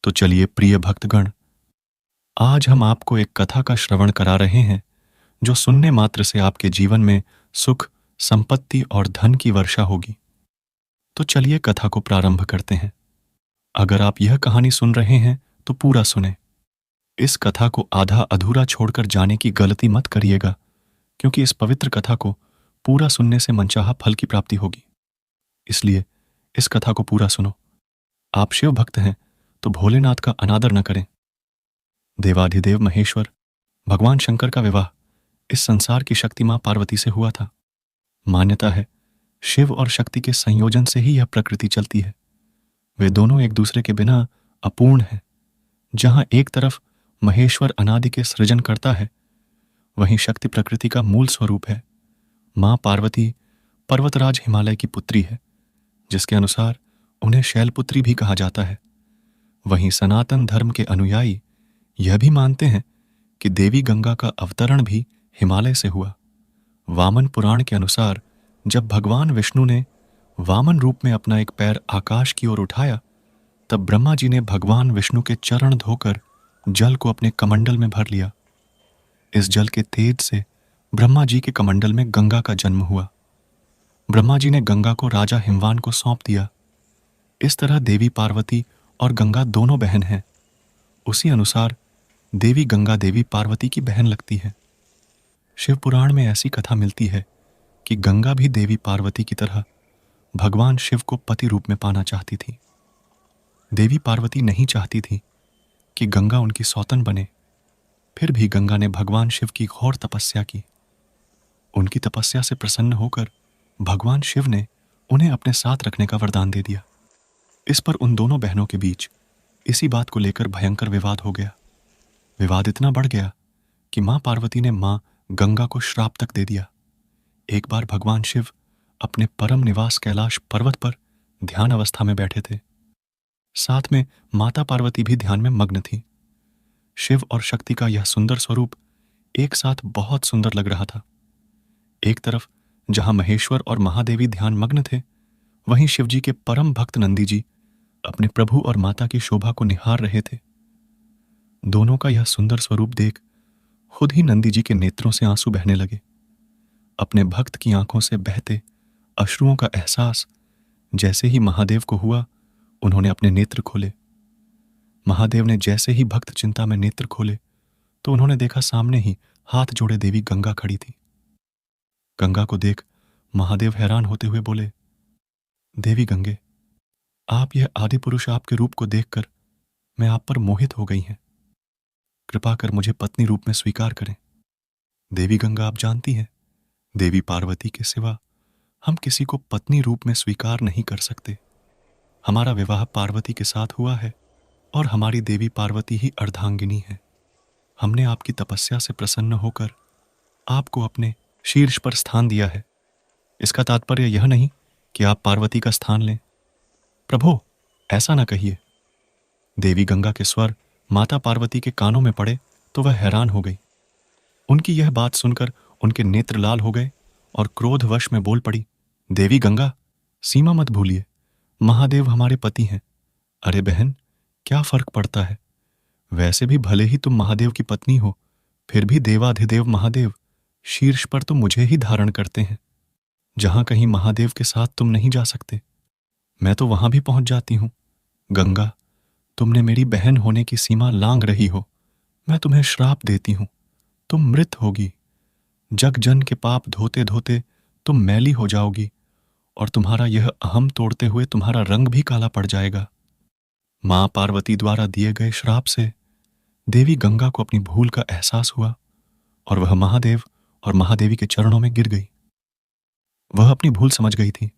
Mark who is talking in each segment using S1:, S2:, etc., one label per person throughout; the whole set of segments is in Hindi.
S1: तो चलिए प्रिय भक्तगण, आज हम आपको एक कथा का श्रवण करा रहे हैं जो सुनने मात्र से आपके जीवन में सुख, संपत्ति और धन की वर्षा होगी। तो चलिए कथा को प्रारंभ करते हैं। अगर आप यह कहानी सुन रहे हैं तो पूरा सुने। इस कथा को आधा अधूरा छोड़कर जाने की गलती मत करिएगा, क्योंकि इस पवित्र कथा को पूरा सुनने से मनचाहा फल की प्राप्ति होगी। इसलिए इस कथा को पूरा सुनो। आप शिव भक्त हैं तो भोलेनाथ का अनादर न करें। देवाधिदेव महेश्वर भगवान शंकर का विवाह इस संसार की शक्ति मां पार्वती से हुआ था। मान्यता है शिव और शक्ति के संयोजन से ही यह प्रकृति चलती है। वे दोनों एक दूसरे के बिना अपूर्ण हैं। जहां एक तरफ महेश्वर अनादि के सृजन करता है, वहीं शक्ति प्रकृति का मूल स्वरूप है। मां पार्वती पर्वतराज हिमालय की पुत्री है, जिसके अनुसार उन्हें शैलपुत्री भी कहा जाता है। वहीं सनातन धर्म के अनुयायी यह भी मानते हैं कि देवी गंगा का अवतरण भी हिमालय से हुआ। वामन पुराण के अनुसार जब भगवान विष्णु ने वामन रूप में अपना एक पैर आकाश की ओर उठाया, तब ब्रह्मा जी ने भगवान विष्णु के चरण धोकर जल को अपने कमंडल में भर लिया। इस जल के तेज से ब्रह्मा जी के कमंडल में गंगा का जन्म हुआ। ब्रह्मा जी ने गंगा को राजा हिमवान को सौंप दिया। इस तरह देवी पार्वती और गंगा दोनों बहन हैं। उसी अनुसार देवी गंगा देवी पार्वती की बहन लगती है। शिव पुराण में ऐसी कथा मिलती है कि गंगा भी देवी पार्वती की तरह भगवान शिव को पति रूप में पाना चाहती थी। देवी पार्वती नहीं चाहती थी कि गंगा उनकी सौतन बने। फिर भी गंगा ने भगवान शिव की घोर तपस्या की। उनकी तपस्या से प्रसन्न होकर भगवान शिव ने उन्हें अपने साथ रखने का वरदान दे दिया। इस पर उन दोनों बहनों के बीच इसी बात को लेकर भयंकर विवाद हो गया। विवाद इतना बढ़ गया कि मां पार्वती ने मां गंगा को श्राप तक दे दिया। एक बार भगवान शिव अपने परम निवास कैलाश पर्वत पर ध्यान अवस्था में बैठे थे। साथ में माता पार्वती भी ध्यान में मग्न थी। शिव और शक्ति का यह सुंदर स्वरूप एक साथ बहुत सुंदर लग रहा था। एक तरफ जहां महेश्वर और महादेवी ध्यान मग्न थे, वहीं शिवजी के परम भक्त नंदी जी अपने प्रभु और माता की शोभा को निहार रहे थे। दोनों का यह सुंदर स्वरूप देख खुद ही नंदी जी के नेत्रों से आंसू बहने लगे। अपने भक्त की आंखों से बहते अश्रुओं का एहसास जैसे ही महादेव को हुआ, उन्होंने अपने नेत्र खोले। महादेव ने जैसे ही भक्त चिंता में नेत्र खोले तो उन्होंने देखा सामने ही हाथ जोड़े देवी गंगा खड़ी थी। गंगा को देख महादेव हैरान होते हुए बोले, देवी गंगे, आप यह आदि पुरुष आपके रूप को देखकर मैं आप पर मोहित हो गई हैं। कृपा कर मुझे पत्नी रूप में स्वीकार करें। देवी गंगा, आप जानती हैं, देवी पार्वती के सिवा हम किसी को पत्नी रूप में स्वीकार नहीं कर सकते। हमारा विवाह पार्वती के साथ हुआ है और हमारी देवी पार्वती ही अर्धांगिनी है। हमने आपकी तपस्या से प्रसन्न होकर आपको अपने शीर्ष पर स्थान दिया है। इसका तात्पर्य यह नहीं कि आप पार्वती का स्थान लें। प्रभो, ऐसा ना कहिए। देवी गंगा के स्वर माता पार्वती के कानों में पड़े तो वह हैरान हो गई। उनकी यह बात सुनकर उनके नेत्र लाल हो गए और क्रोधवश में बोल पड़ी, देवी गंगा, सीमा मत भूलिए, महादेव हमारे पति हैं। अरे बहन, क्या फर्क पड़ता है? वैसे भी भले ही तुम महादेव की पत्नी हो, फिर भी देवाधिदेव महादेव शीर्ष पर तो मुझे ही धारण करते हैं। जहां कहीं महादेव के साथ तुम नहीं जा सकते, मैं तो वहां भी पहुंच जाती हूं। गंगा, तुमने मेरी बहन होने की सीमा लांघ रही हो। मैं तुम्हें श्राप देती हूं, तुम मृत होगी। जग जन के पाप धोते धोते तुम मैली हो जाओगी और तुम्हारा यह अहम तोड़ते हुए तुम्हारा रंग भी काला पड़ जाएगा। मां पार्वती द्वारा दिए गए श्राप से देवी गंगा को अपनी भूल का एहसास हुआ और वह महादेव और महादेवी के चरणों में गिर गई। वह अपनी भूल समझ गई थी।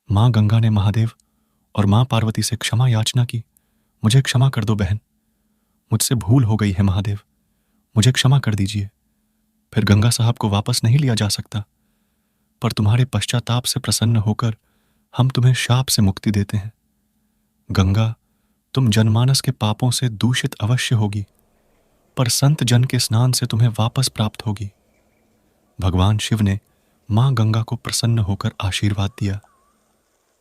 S1: मां गंगा ने महादेव और मां पार्वती से क्षमा याचना की। मुझे क्षमा कर दो बहन, मुझसे भूल हो गई है महादेव, मुझे क्षमा कर दीजिए। फिर गंगा साहब को वापस नहीं लिया जा सकता, पर तुम्हारे पश्चाताप से प्रसन्न होकर हम तुम्हें शाप से मुक्ति देते हैं। गंगा, तुम जनमानस के पापों से दूषित अवश्य होगी, पर संत जन के स्नान से तुम्हें वापस प्राप्त होगी। भगवान शिव ने मां गंगा को प्रसन्न होकर आशीर्वाद दिया।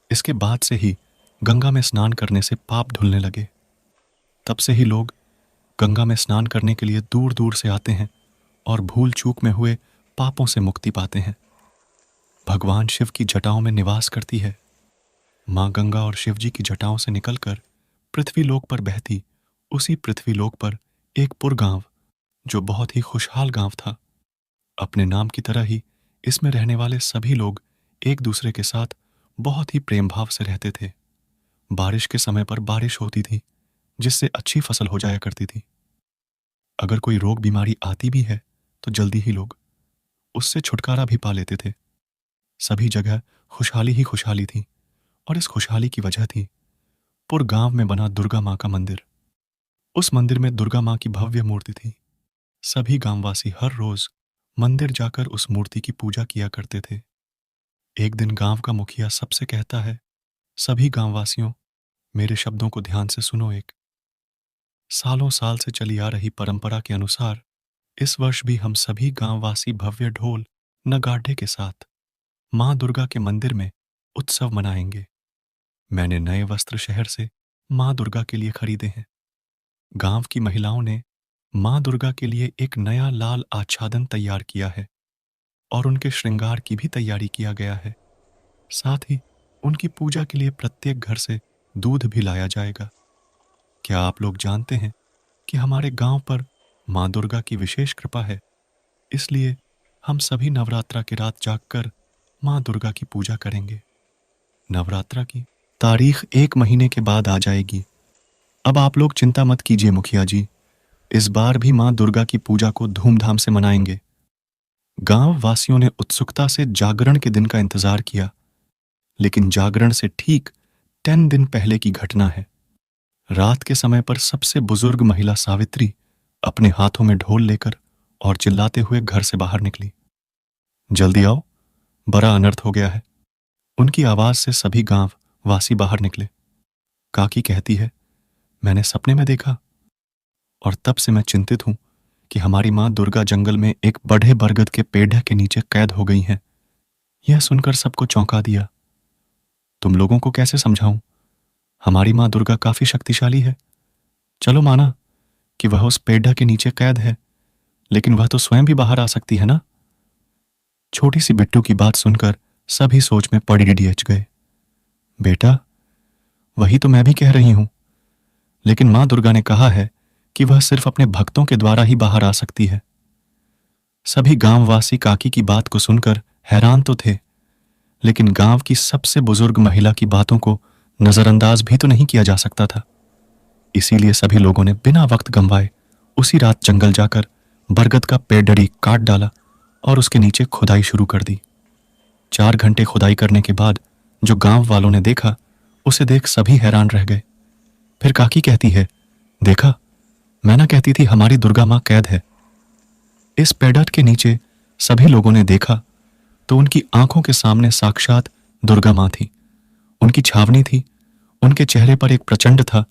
S1: इसके बाद से ही गंगा में स्नान करने से पाप धुलने लगे। तब से ही लोग गंगा में स्नान करने के लिए दूर दूर से आते हैं और भूल चूक में हुए पापों से मुक्ति पाते हैं। भगवान शिव की जटाओं में निवास करती है। माँ गंगा और शिव जी की जटाओं से निकलकर पृथ्वी लोक पर बहती उसी पृथ्वी लोक पर एक पुर गांव, जो बहुत ही खुशहाल गांव था। अपने नाम की तरह ही इसमें रहने वाले सभी लोग एक दूसरे के साथ बहुत ही प्रेम भाव से रहते थे। बारिश के समय पर बारिश होती थी, जिससे अच्छी फसल हो जाया करती थी। अगर कोई रोग बीमारी आती भी है तो जल्दी ही लोग उससे छुटकारा भी पा लेते थे। सभी जगह खुशहाली ही खुशहाली थी, और इस खुशहाली की वजह थी पुर गांव में बना दुर्गा माँ का मंदिर। उस मंदिर में दुर्गा माँ की भव्य मूर्ति थी। सभी गांववासी हर रोज मंदिर जाकर उस मूर्ति की पूजा किया करते थे। एक दिन गांव का मुखिया सबसे कहता है, सभी गांववासियों, मेरे शब्दों को ध्यान से सुनो। एक सालों साल से चली आ रही परंपरा के अनुसार इस वर्ष भी हम सभी गांववासी भव्य ढोल नगाड़े के साथ मां दुर्गा के मंदिर में उत्सव मनाएंगे। मैंने नए वस्त्र शहर से मां दुर्गा के लिए खरीदे हैं। गांव की महिलाओं ने मां दुर्गा के लिए एक नया लाल आच्छादन तैयार किया है और उनके श्रृंगार की भी तैयारी किया गया है। साथ ही उनकी पूजा के लिए प्रत्येक घर से दूध भी लाया जाएगा। क्या आप लोग जानते हैं कि हमारे गांव पर मां दुर्गा की विशेष कृपा है, इसलिए हम सभी नवरात्रा की रात जागकर मां दुर्गा की पूजा करेंगे। नवरात्रा की तारीख 1 महीने के बाद आ जाएगी। अब आप लोग चिंता मत कीजिए मुखिया जी, इस बार भी मां दुर्गा की पूजा को धूमधाम से मनाएंगे। गांव वासियों ने उत्सुकता से जागरण के दिन का इंतजार किया, लेकिन जागरण से ठीक 10 दिन पहले की घटना है। रात के समय पर सबसे बुजुर्ग महिला सावित्री अपने हाथों में ढोल लेकर और चिल्लाते हुए घर से बाहर निकली। जल्दी आओ, बड़ा अनर्थ हो गया है। उनकी आवाज से सभी गांव वासी बाहर निकले। काकी कहती है, मैंने सपने में देखा और तब से मैं चिंतित हूं कि हमारी मां दुर्गा जंगल में एक बड़े बरगद के पेड़ के नीचे कैद हो गई हैं। यह सुनकर सबको चौंका दिया। तुम लोगों को कैसे समझाऊं? हमारी मां दुर्गा काफी शक्तिशाली है। चलो माना कि वह उस पेड़ के नीचे कैद है, लेकिन वह तो स्वयं भी बाहर आ सकती है ना? छोटी सी बिट्टू की बात सुनकर सभी सोच में पड़ी डिच गए। बेटा, वही तो मैं भी कह रही हूं, लेकिन मां दुर्गा ने कहा है कि वह सिर्फ अपने भक्तों के द्वारा ही बाहर आ सकती है। सभी गांववासी काकी की बात को सुनकर हैरान तो थे, लेकिन गांव की सबसे बुजुर्ग महिला की बातों को नजरअंदाज भी तो नहीं किया जा सकता था। इसीलिए सभी लोगों ने बिना वक्त गंवाए उसी रात जंगल जाकर बरगद का पेड़ काट डाला और उसके नीचे खुदाई शुरू कर दी। 4 घंटे खुदाई करने के बाद जो गांव वालों ने देखा, उसे देख सभी हैरान रह गए। फिर काकी कहती है, देखा, मैं ना कहती थी हमारी दुर्गा मां कैद है। इस पेड़ के नीचे सभी लोगों ने देखा तो उनकी आंखों के सामने साक्षात दुर्गा मां थी। उनकी छावनी थी, उनके चेहरे पर एक प्रचंड था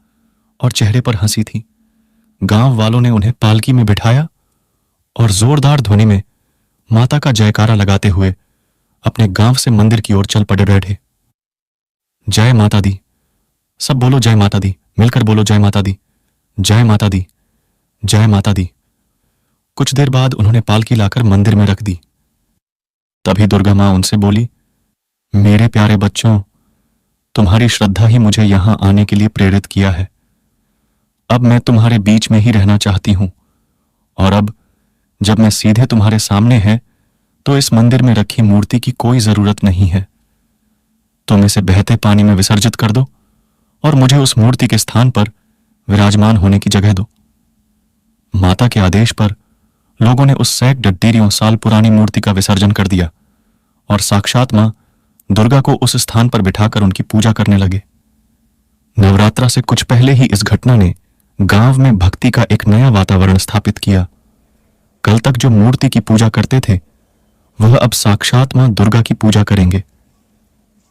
S1: और चेहरे पर हंसी थी। गांव वालों ने उन्हें पालकी में बिठाया और जोरदार ध्वनि में माता का जयकारा लगाते हुए अपने गांव से मंदिर की ओर चल पड़े बैठे। जय माता दी, सब बोलो जय माता दी, मिलकर बोलो जय माता दी, जय माता दी, जय माता दी। कुछ देर बाद उन्होंने पालकी लाकर मंदिर में रख दी। तभी दुर्गा मां उनसे बोली, मेरे प्यारे बच्चों, तुम्हारी श्रद्धा ही मुझे यहां आने के लिए प्रेरित किया है। अब मैं तुम्हारे बीच में ही रहना चाहती हूं, और अब जब मैं सीधे तुम्हारे सामने है तो इस मंदिर में रखी मूर्ति की कोई जरूरत नहीं है। तुम इसे बहते पानी में विसर्जित कर दो और मुझे उस मूर्ति के स्थान पर विराजमान होने की जगह दो। माता के आदेश पर लोगों ने उस सैकड़ों साल पुरानी मूर्ति का विसर्जन कर दिया और साक्षात मां दुर्गा को उस स्थान पर बिठाकर उनकी पूजा करने लगे। नवरात्रा से कुछ पहले ही इस घटना ने गांव में भक्ति का एक नया वातावरण स्थापित किया। कल तक जो मूर्ति की पूजा करते थे, वह अब साक्षात मां दुर्गा की पूजा करेंगे।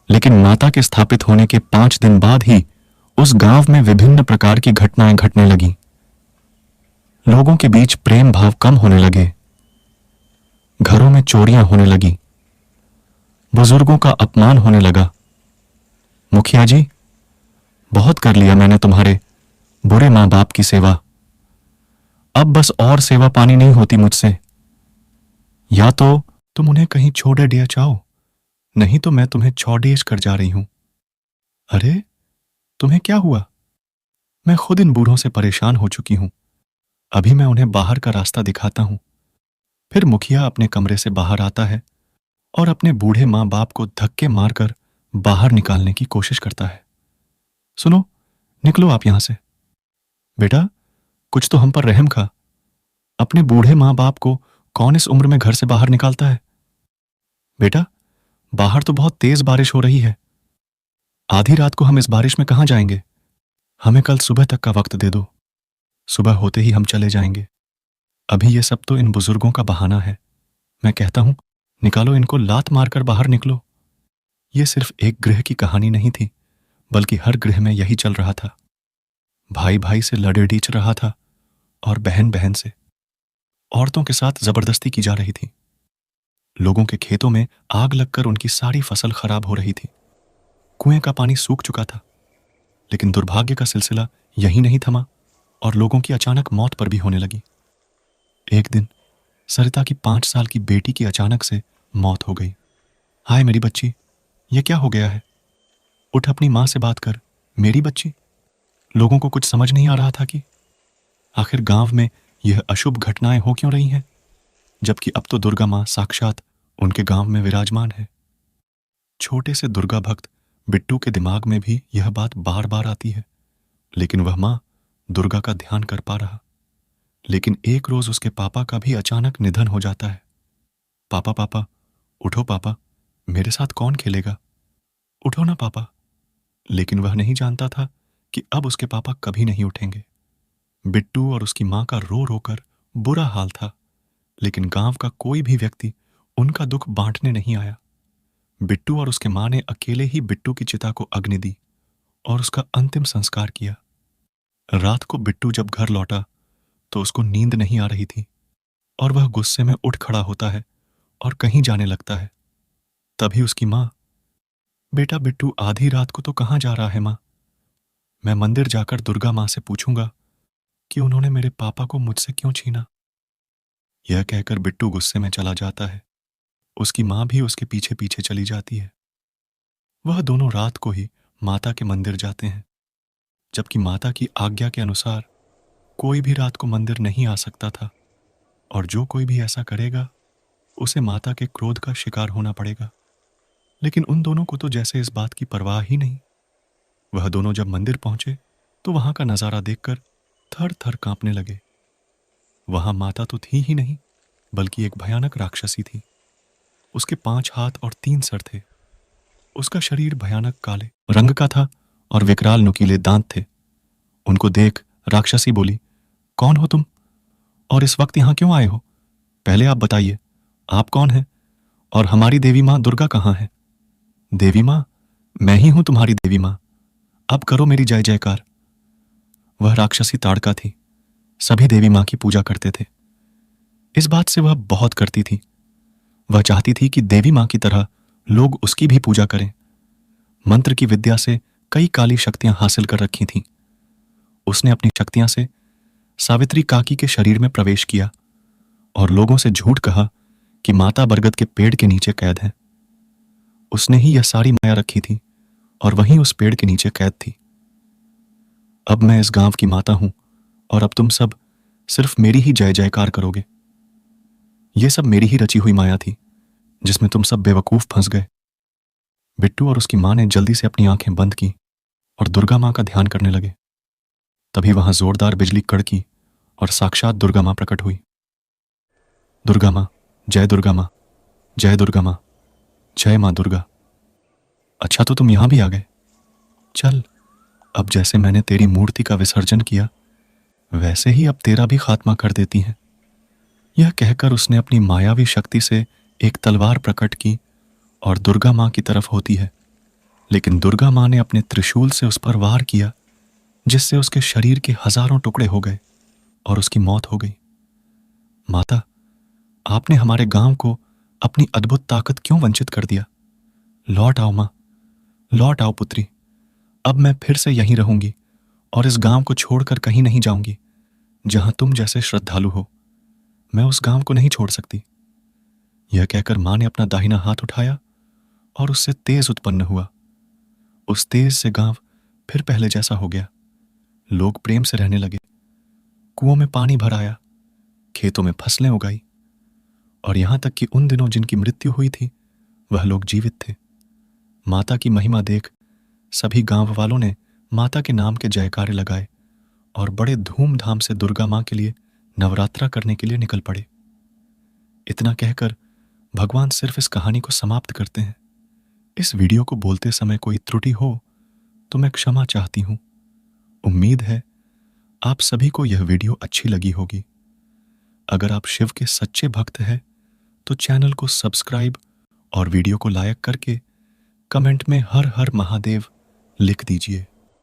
S1: लेकिन माता के स्थापित होने के 5 दिन बाद ही उस गांव में विभिन्न प्रकार की घटनाएं घटने लगी। लोगों के बीच प्रेम भाव कम होने लगे, घरों में चोरियां होने लगी, बुजुर्गों का अपमान होने लगा। मुखिया जी, बहुत कर लिया मैंने तुम्हारे, बुरे माँ बाप की सेवा। अब बस और सेवा पानी नहीं होती मुझसे। या तो तुम उन्हें कहीं छोड़े दिया चाहो, नहीं तो मैं तुम्हें छोड़ेज कर जा रही हूं। अरे, तुम्हें क्या हुआ? मैं खुद इन बूढ़ों से परेशान हो चुकी हूं। अभी मैं उन्हें बाहर का रास्ता दिखाता हूं। फिर मुखिया अपने कमरे से बाहर आता है और अपने बूढ़े माँ बाप को धक्के मारकर बाहर निकालने की कोशिश करता है। सुनो, निकलो आप यहां से। बेटा, कुछ तो हम पर रहम खा। अपने बूढ़े माँ बाप को कौन इस उम्र में घर से बाहर निकालता है? बेटा, बाहर तो बहुत तेज बारिश हो रही है। आधी रात को हम इस बारिश में कहां जाएंगे? हमें कल सुबह तक का वक्त दे दो। सुबह होते ही हम चले जाएंगे। अभी ये सब तो इन बुजुर्गों का बहाना है। मैं कहता हूं, निकालो इनको, लात मारकर बाहर निकलो। ये सिर्फ एक गृह की कहानी नहीं थी, बल्कि हर गृह में यही चल रहा था। भाई भाई से लड़े डीच रहा था और बहन बहन से। औरतों के साथ जबरदस्ती की जा रही थी। लोगों के खेतों में आग लगकर उनकी सारी फसल खराब हो रही थी। कुएं का पानी सूख चुका था। लेकिन दुर्भाग्य का सिलसिला यही नहीं थमा और लोगों की अचानक मौत पर भी होने लगी। एक दिन सरिता की 5 साल की बेटी की अचानक से मौत हो गई। हाय मेरी बच्ची, ये क्या हो गया है? उठ, अपनी मां से बात कर। मेरी बच्ची? लोगों को कुछ समझ नहीं आ रहा था कि आखिर गांव में यह अशुभ घटनाएं हो क्यों रही हैं, जबकि अब तो दुर्गा मां साक्षात उनके गांव में विराजमान है। छोटे से दुर्गा भक्त बिट्टू के दिमाग में भी यह बात बार बार आती है, लेकिन वह मां दुर्गा का ध्यान कर पा रहा। लेकिन एक रोज उसके पापा का भी अचानक निधन हो जाता है। पापा, पापा, उठो पापा, मेरे साथ कौन खेलेगा? उठो ना पापा। लेकिन वह नहीं जानता था कि अब उसके पापा कभी नहीं उठेंगे। बिट्टू और उसकी मां का रो रोकर बुरा हाल था, लेकिन गांव का कोई भी व्यक्ति उनका दुख बांटने नहीं आया। बिट्टू और उसके मां ने अकेले ही बिट्टू की चिता को अग्नि दी और उसका अंतिम संस्कार किया। रात को बिट्टू जब घर लौटा तो उसको नींद नहीं आ रही थी और वह गुस्से में उठ खड़ा होता है और कहीं जाने लगता है। तभी उसकी मां, बेटा बिट्टू आधी रात को तो कहां जा रहा है मां? मैं मंदिर जाकर दुर्गा मां से पूछूंगा कि उन्होंने मेरे पापा को मुझसे क्यों छीना। यह कहकर बिट्टू गुस्से में चला जाता है। उसकी मां भी उसके पीछे पीछे चली जाती है। वह दोनों रात को ही माता के मंदिर जाते हैं, जबकि माता की आज्ञा के अनुसार कोई भी रात को मंदिर नहीं आ सकता था और जो कोई भी ऐसा करेगा उसे माता के क्रोध का शिकार होना पड़ेगा। लेकिन उन दोनों को तो जैसे इस बात की परवाह ही नहीं। वह दोनों जब मंदिर पहुंचे तो वहां का नजारा देखकर थर थर कांपने लगे। वहां माता तो थी ही नहीं, बल्कि एक भयानक राक्षसी थी। उसके 5 हाथ और 3 सर थे। उसका शरीर भयानक काले रंग का था और विकराल नुकीले दांत थे। उनको देख राक्षसी बोली, कौन हो तुम और इस वक्त यहां क्यों आए हो? पहले आप बताइए, आप कौन हैं और हमारी देवी मां दुर्गा कहां है? देवी मां, मैं ही हूं तुम्हारी देवी मां। अब करो मेरी जय जयकार। वह राक्षसी ताड़का थी। सभी देवी मां की पूजा करते थे। इस बात से वह बहुत करती थी। वह चाहती थी कि देवी मां की तरह लोग उसकी भी पूजा करें। मंत्र की विद्या से कई काली शक्तियां हासिल कर रखी थीं। उसने अपनी शक्तियां से सावित्री काकी के शरीर में प्रवेश किया और लोगों से झूठ कहा कि माता बरगद के पेड़ के नीचे कैद है। उसने ही यह सारी माया रखी थी और वहीं उस पेड़ के नीचे कैद थी। अब मैं इस गांव की माता हूं और अब तुम सब सिर्फ मेरी ही जय जयकार करोगे। यह सब मेरी ही रची हुई माया थी जिसमें तुम सब बेवकूफ फंस गए। बिट्टू और उसकी मां ने जल्दी से अपनी आंखें बंद की और दुर्गा मां का ध्यान करने लगे। तभी वहां जोरदार बिजली कड़की और साक्षात दुर्गा मां प्रकट हुई। दुर्गा मां, जय दुर्गा मां, जय दुर्गा मां, जय मां दुर्गा। अच्छा, तो तुम यहां भी आ गए। चल, अब जैसे मैंने तेरी मूर्ति का विसर्जन किया वैसे ही अब तेरा भी खात्मा कर देती हैं। यह कहकर उसने अपनी मायावी शक्ति से एक तलवार प्रकट की और दुर्गा मां की तरफ होती है। लेकिन दुर्गा मां ने अपने त्रिशूल से उस पर वार किया, जिससे उसके शरीर के हजारों टुकड़े हो गए और उसकी मौत हो गई। माता, आपने हमारे गांव को अपनी अद्भुत ताकत क्यों वंचित कर दिया? लौट आओ मां, लौट आओ पुत्री। अब मैं फिर से यहीं रहूंगी और इस गांव को छोड़कर कहीं नहीं जाऊंगी जहां तुम जैसे श्रद्धालु हो। मैं उस गांव को नहीं छोड़ सकती। यह कहकर मां ने अपना दाहिना हाथ उठाया और उससे तेज उत्पन्न हुआ। उस तेज से गांव फिर पहले जैसा हो गया। लोग प्रेम से रहने लगे। कुओं में पानी भर आया, खेतों में फसलें उगाई, और यहां तक कि उन दिनों जिनकी मृत्यु हुई थी वह लोग जीवित थे। माता की महिमा देख सभी गांव वालों ने माता के नाम के जयकारे लगाए और बड़े धूमधाम से दुर्गा मां के लिए नवरात्रा करने के लिए निकल पड़े। इतना कहकर भगवान सिर्फ इस कहानी को समाप्त करते हैं। इस वीडियो को बोलते समय कोई त्रुटि हो तो मैं क्षमा चाहती हूं। उम्मीद है आप सभी को यह वीडियो अच्छी लगी होगी। अगर आप शिव के सच्चे भक्त हैं तो चैनल को सब्सक्राइब और वीडियो को लाइक करके कमेंट में हर हर महादेव लिख दीजिए।